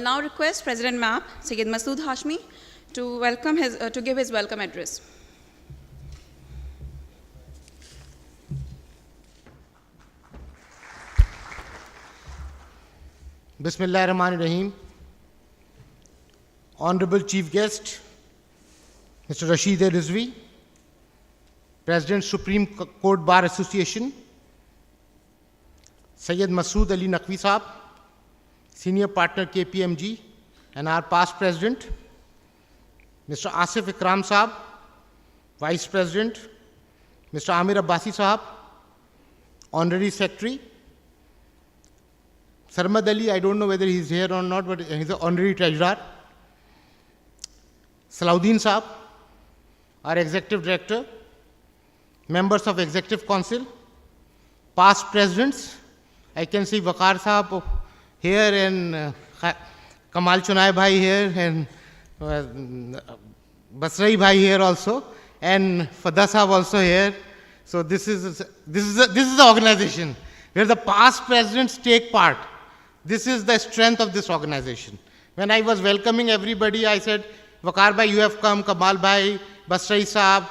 will now request President MAP, Syed Masood Hashmi, to give his welcome address. Bismillah ar-Rahman ar-Rahim. Honorable Chief Guest, Mr. Rashid Rizvi, President, Supreme Court Bar Association, Syed Masood Ali Naqvi Saab, Senior Partner KPMG, and our past President, Mr. Asif Ikram Saab, Vice President, Mr. Amir Abbasi Saab, Honorary Secretary, Sarmad Ali, I don't know whether he's here or not, but he's the Honorary Treasurer, Salahuddin Saab, our Executive Director, members of Executive Council, past Presidents, I can see Waqar Saab here and Kamal Chunai Bhai here and Basrai Bhai here also, and Fada Saab also here. So this is the organization where the past presidents take part. This is the strength of this organization. When I was welcoming everybody, I said, Waqar Bhai, you have come, Kamal Bhai, Basrai Saab,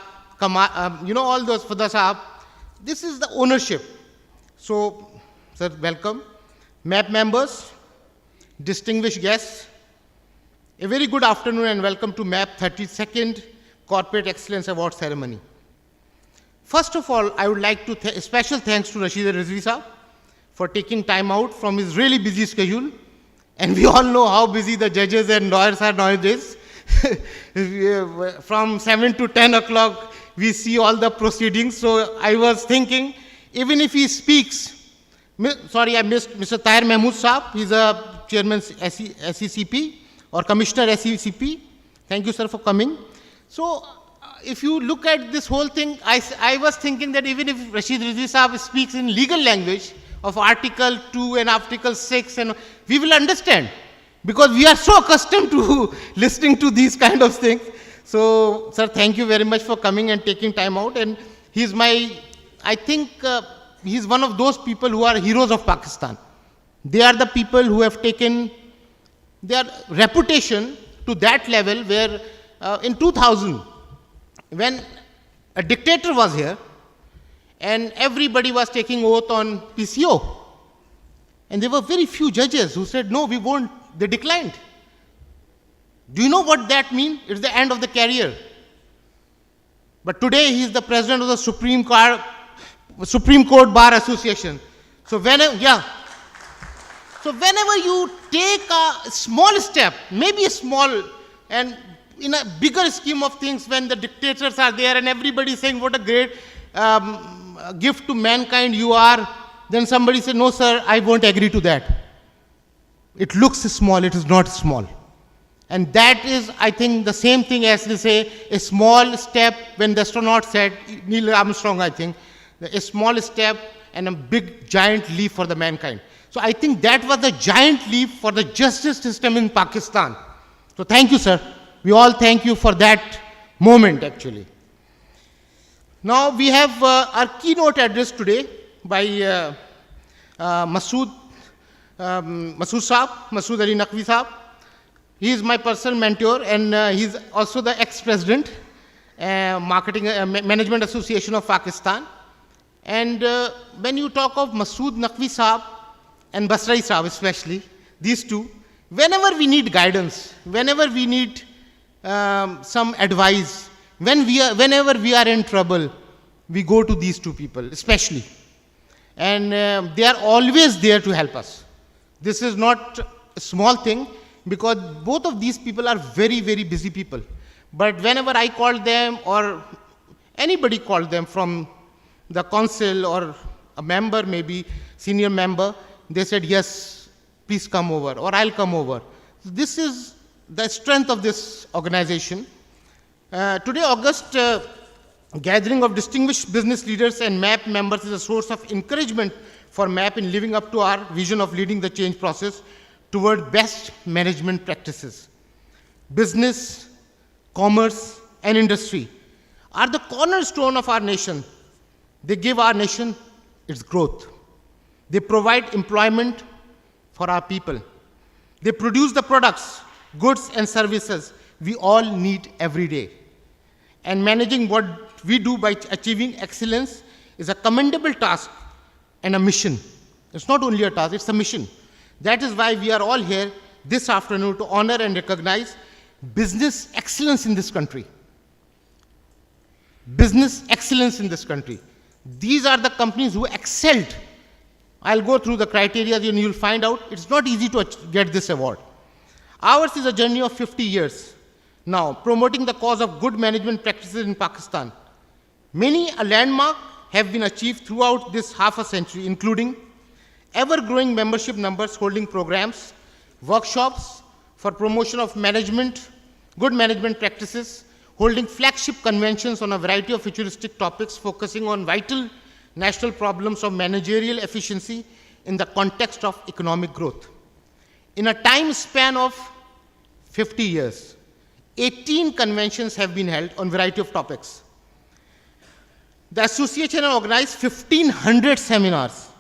all those, Fada Saab. This is the ownership. So, sir, welcome. MAP members, distinguished guests, a very good afternoon and welcome to MAP 32nd Corporate Excellence Award Ceremony. First of all, I would like to special thanks to Rashid Rizvi Saab for taking time out from his really busy schedule. And we all know how busy the judges and lawyers are nowadays. From 7 to 10 o'clock, we see all the proceedings. So I was thinking, even if he speaks, sorry, I missed Mr. Tahir Mahmood Saab. He's a chairman SECP or commissioner SECP. Thank you, sir, for coming. So if you look at this whole thing, I was thinking that even if Rashid Rizvi Saab speaks in legal language of Article 2 and Article 6, and we will understand because we are so accustomed to listening to these kind of things. So, sir, thank you very much for coming and taking time out. And he's I think he's one of those people who are heroes of Pakistan. They are the people who have taken their reputation to that level where in 2000, when a dictator was here and everybody was taking oath on PCO, and there were very few judges who said, no, we won't, they declined. Do you know what that means? It's the end of the career. But today he is the president of the Supreme Court Bar Association. So whenever you take a small step, maybe a small, and in a bigger scheme of things, when the dictators are there and everybody is saying what a great gift to mankind you are, then somebody said, no, sir, I won't agree to that. It looks small, it is not small. And that is, I think, the same thing as they say, a small step when the astronaut said, Neil Armstrong, I think, a small step and a big giant leap for the mankind. So I think that was the giant leap for the justice system in Pakistan. So thank you, sir. We all thank you for that moment, actually. Now we have our keynote address today by Masood Saab, Masood Ali Naqvi Saab. He is my personal mentor and he's also the ex-president, Management Association of Pakistan. And when you talk of Masood Naqvi Saab and Basrai Saab especially, these two, whenever we need guidance, whenever we need some advice, whenever we are in trouble, we go to these two people, especially. And they are always there to help us. This is not a small thing because both of these people are very, very busy people. But whenever I called them or anybody called them from the council or a member, maybe senior member, they said, yes, please come over or I'll come over. This is the strength of this organization. Today, August gathering of distinguished business leaders and MAP members is a source of encouragement for MAP in living up to our vision of leading the change process toward best management practices. Business, commerce, and industry are the cornerstone of our nation. They give our nation its growth. They provide employment for our people. They produce the products, goods and services we all need every day. And managing what we do by achieving excellence is a commendable task and a mission. It's not only a task, it's a mission. That is why we are all here this afternoon to honor and recognize business excellence in this country. Business excellence in this country. These are the companies who excelled. I'll go through the criteria and you'll find out it's not easy to get this award. Ours is a journey of 50 years now, promoting the cause of good management practices in Pakistan. Many a landmark have been achieved throughout this half a century, including ever-growing membership numbers holding programs, workshops for promotion of management, good management practices, holding flagship conventions on a variety of futuristic topics focusing on vital national problems of managerial efficiency in the context of economic growth. In a time span of 50 years, 18 conventions have been held on a variety of topics. The association has organized 1,500 seminars,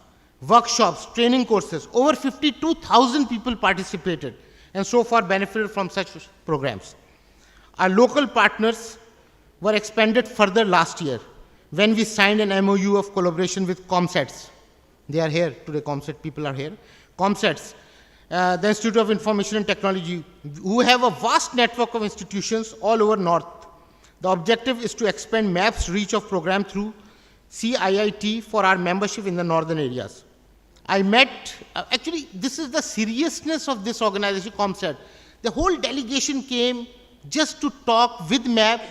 workshops, training courses. Over 52,000 people participated and so far benefited from such programs. Our local partners were expanded further last year when we signed an MOU of collaboration with ComSets. They are here today, ComSet people are here. ComSets, the Institute of Information and Technology, who have a vast network of institutions all over North. The objective is to expand MAP's reach of program through CIIT for our membership in the northern areas. I met, actually, this is the seriousness of this organization, ComSet. The whole delegation came just to talk with MAP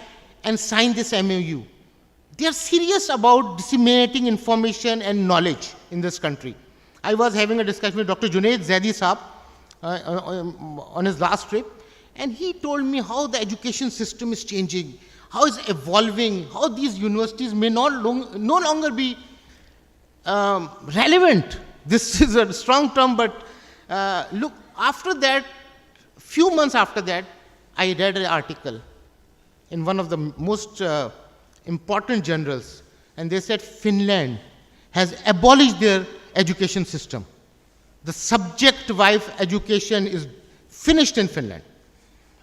and sign this MOU. They are serious about disseminating information and knowledge in this country. I was having a discussion with Dr. Junaid Zaidi Saab on his last trip, and he told me how the education system is changing, how it's evolving, how these universities may no longer be relevant. This is a strong term, but look, after that, few months after that, I read an article in one of the most important journals, and they said Finland has abolished their education system. The subject-wise education is finished in Finland,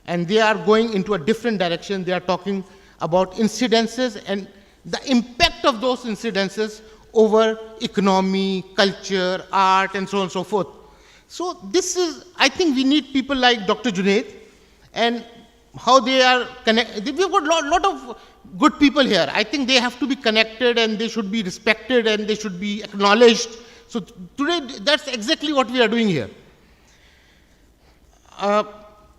and they are going into a different direction. They are talking about incidences and the impact of those incidences over economy, culture, art, and so on and so forth. So this is, I think we need people like Dr. Junaid, and how they are connected. We've got a lot of good people here. I think they have to be connected and they should be respected and they should be acknowledged. So today, that's exactly what we are doing here.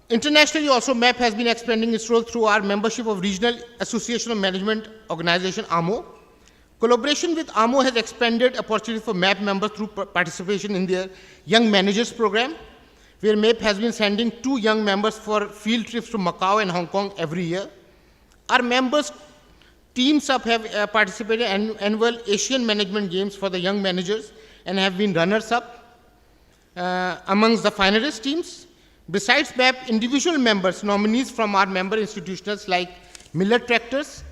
Internationally also, MAP has been expanding its role through our membership of Regional Association of Management Organization, AMO. Collaboration with AMO has expanded opportunity for MAP members through participation in their Young Managers Program, where MAP has been sending 2 young members for field trips to Macau and Hong Kong every year. Our members teams up have participated in annual Asian Management Games for the young managers and have been runners-up amongst the finalist teams. Besides MAP, individual members, nominees from our member institutions like Miller Tractors,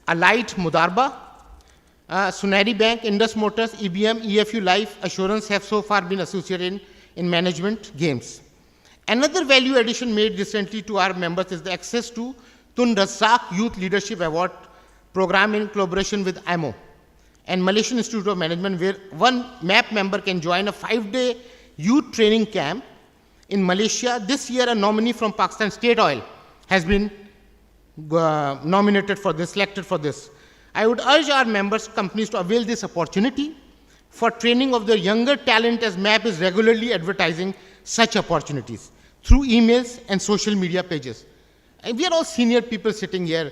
Allied Mudarba, Sunari Bank, Indus Motors, EBM, EFU Life Assurance have so far been associated in management games. Another value addition made recently to our members is the access to Tun Razak Youth Leadership Award program in collaboration with AMO and Malaysian Institute of Management, where one MAP member can join a 5-day youth training camp in Malaysia. This year, a nominee from Pakistan State Oil has been nominated for this, selected for this. I would urge our members companies to avail this opportunity for training of their younger talent, as MAP is regularly advertising such opportunities through emails and social media pages. And we are all senior people sitting here.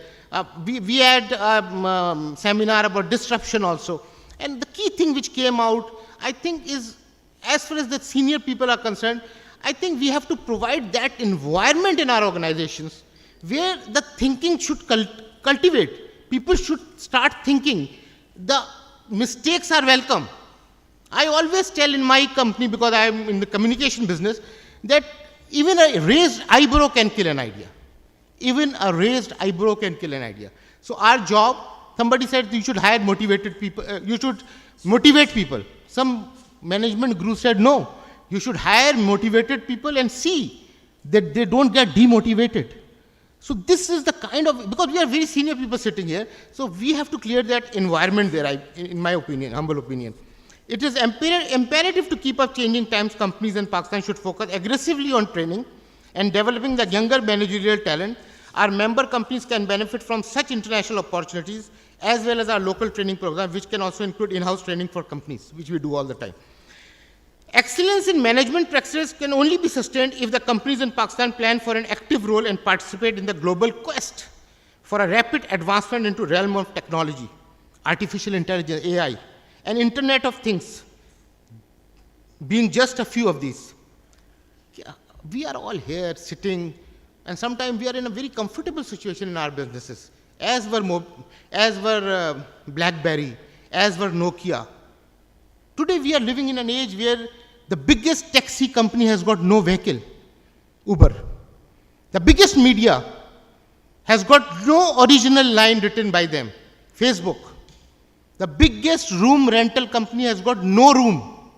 We had a seminar about disruption also. And the key thing which came out, I think, is as far as the senior people are concerned, I think we have to provide that environment in our organizations where the thinking should cultivate. People should start thinking. The mistakes are welcome. I always tell in my company, because I am in the communication business, that even a raised eyebrow can kill an idea. Even a raised eyebrow can kill an idea. So our job, somebody said you should hire motivated people, you should motivate people. Some management group said no, You should hire motivated people and see that they don't get demotivated. So this is the kind of, because we are very senior people sitting here, so we have to clear that environment there, in my opinion, humble opinion. It is imperative to keep up changing times. Companies in Pakistan should focus aggressively on training and developing the younger managerial talent. Our member companies can benefit from such international opportunities as well as our local training program, which can also include in-house training for companies, which we do all the time. Excellence in management practices can only be sustained if the companies in Pakistan plan for an active role and participate in the global quest for a rapid advancement into realm of technology, artificial intelligence, AI, and Internet of Things, being just a few of these. We are all here sitting, and sometimes we are in a very comfortable situation in our businesses, as were BlackBerry, as were Nokia. Today we are living in an age where the biggest taxi company has got no vehicle, Uber. The biggest media has got no original line written by them, Facebook. The biggest room rental company has got no room,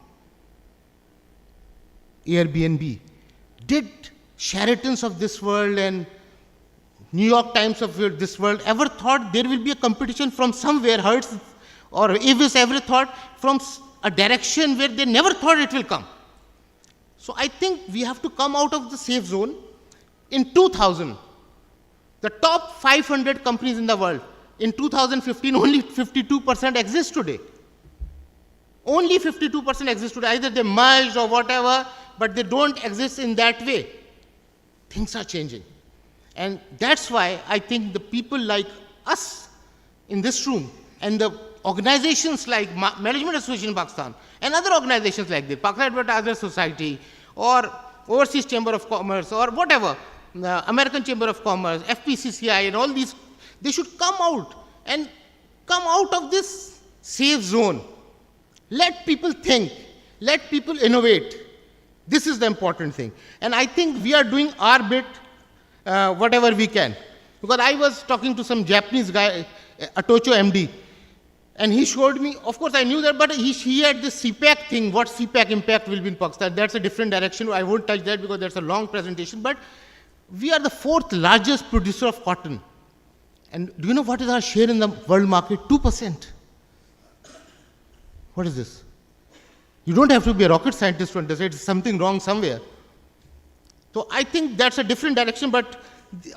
Airbnb. Did Sheratons of this world and New York Times of this world ever thought there will be a competition from somewhere, Hertz or Avis ever thought from a direction where they never thought it will come? So I think we have to come out of the safe zone. In 2000, the top 500 companies in the world, in 2015, only 52% exist today. Only 52% exist today. Either they merged or whatever, but they don't exist in that way. Things are changing. And that's why I think the people like us in this room and the organizations like Management Association in Pakistan and other organizations like the Pakistan Advertisers Society or Overseas Chamber of Commerce or whatever, the American Chamber of Commerce, FPCCI and all these, they should come out and come out of this safe zone. Let people think, let people innovate. This is the important thing. And I think we are doing our bit, whatever we can. Because I was talking to some Japanese guy, Atocho MD, and he showed me, of course I knew that, but he had this CPAC thing, what CPAC impact will be in Pakistan. That's a different direction. I won't touch that because that's a long presentation. But we are the 4th largest producer of cotton. And do you know what is our share in the world market? 2%. What is this? You don't have to be a rocket scientist to understand it's something wrong somewhere. So I think that's a different direction, but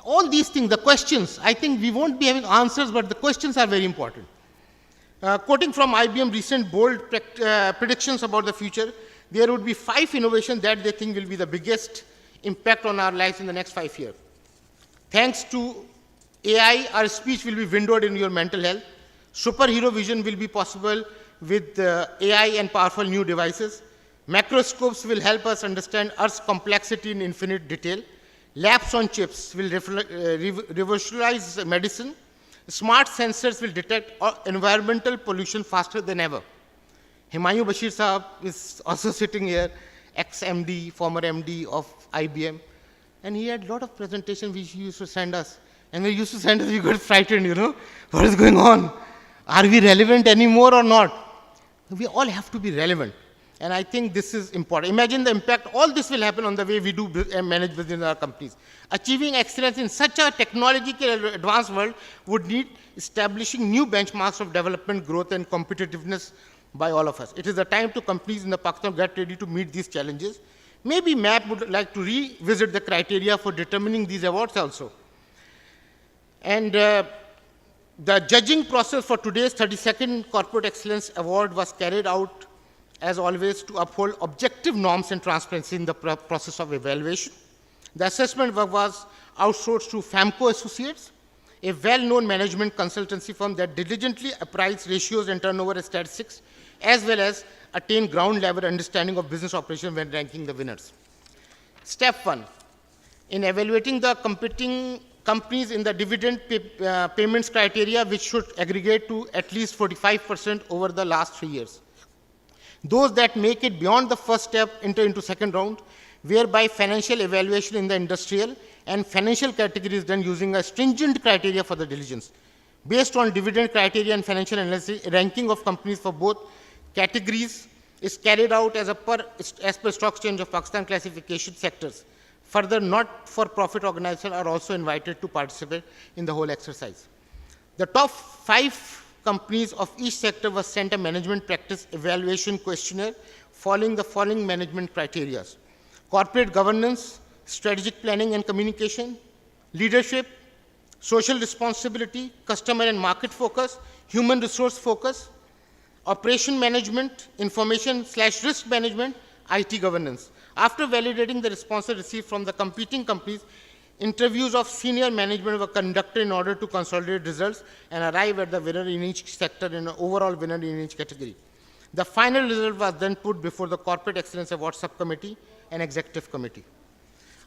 all these things, the questions, I think we won't be having answers, but the questions are very important. Quoting from IBM recent bold predictions about the future, there would be 5 innovations that they think will be the biggest impact on our lives in the next 5 years. Thanks to AI, our speech will be windowed in your mental health. Superhero vision will be possible with AI and powerful new devices. Macroscopes will help us understand Earth's complexity in infinite detail. Labs on chips will revolutionize medicine. Smart sensors will detect environmental pollution faster than ever. Himayu Bashir Sahab is also sitting here, ex-MD, former MD of IBM. And he had a lot of presentations which he used to send us. And when he used to send us, we got frightened, you know. What is going on? Are we relevant anymore or not? We all have to be relevant. And I think this is important. Imagine the impact all this will happen on the way we do manage business in our companies. Achieving excellence in such a technologically advanced world would need establishing new benchmarks of development, growth, and competitiveness by all of us. It is a time to companies in the Pakistan get ready to meet these challenges. Maybe MAP would like to revisit the criteria for determining these awards also. And the judging process for today's 32nd Corporate Excellence Award was carried out, as always, to uphold objective norms and transparency in the process of evaluation. The assessment work was outsourced to Famco Associates, a well-known management consultancy firm that diligently appraised ratios and turnover statistics, as well as attain ground-level understanding of business operations when ranking the winners. Step 1, in evaluating the competing companies in the dividend payments criteria, which should aggregate to at least 45% over the last 3 years. Those that make it beyond the first step enter into second round, whereby financial evaluation in the industrial and financial categories done using a stringent criteria for the diligence. Based on dividend criteria and financial analysis, ranking of companies for both categories is carried out as per Stock Exchange of Pakistan classification sectors. Further, not-for-profit organizations are also invited to participate in the whole exercise. The top 5 companies of each sector were sent a management practice evaluation questionnaire following the following management criteria: corporate governance, strategic planning and communication, leadership, social responsibility, customer and market focus, human resource focus, operation management, information/risk management, IT governance. After validating the responses received from the competing companies, interviews of senior management were conducted in order to consolidate results and arrive at the winner in each sector and an overall winner in each category. The final result was then put before the Corporate Excellence Award Subcommittee and Executive Committee.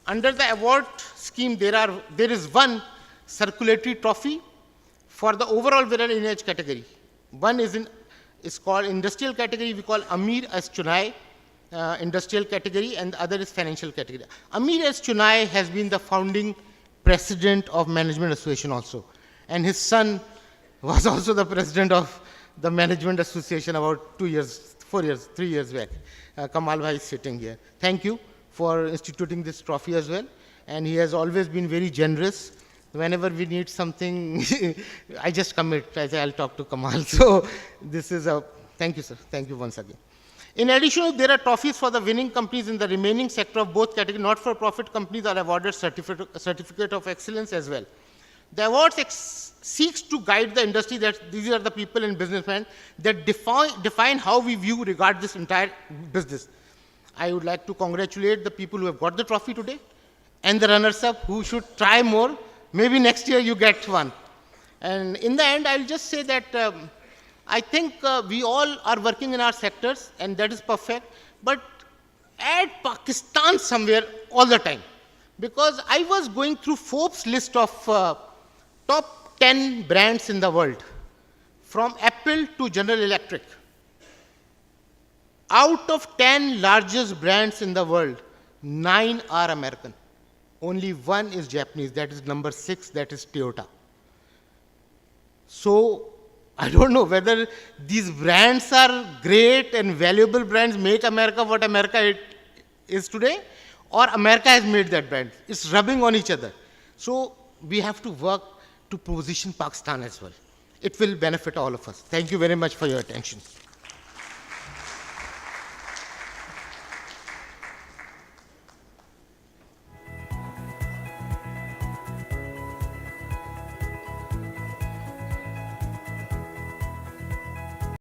Under the award scheme, there is one circulatory trophy for the overall winner in each category. One is called industrial category, we call Amir as Chunai, industrial category, and the other is financial category. Amir S. Chunai has been the founding president of Management Association also, and his son was also the president of the Management Association about 3 years back. Kamal Bhai is sitting here. Thank you for instituting this trophy as well, and he has always been very generous. Whenever we need something, I just commit. I say, I'll talk to Kamal. So this is thank you, sir. Thank you once again. In addition, there are trophies for the winning companies in the remaining sector of both categories. Not-for-profit companies are awarded certificate of excellence as well. The award seeks to guide the industry, that these are the people and businessmen that define how we regard this entire business. I would like to congratulate the people who have got the trophy today and the runners-up who should try more. Maybe next year you get one. And in the end, I'll just say that I think we all are working in our sectors, and that is perfect. But add Pakistan somewhere all the time. Because I was going through Forbes' list of top 10 brands in the world, from Apple to General Electric. Out of 10 largest brands in the world, 9 are American. Only 1 is Japanese, that is number 6, that is Toyota. So, I don't know whether these brands are great and valuable brands, make America what America is today, or America has made that brand. It's rubbing on each other. So, we have to work to position Pakistan as well. It will benefit all of us. Thank you very much for your attention.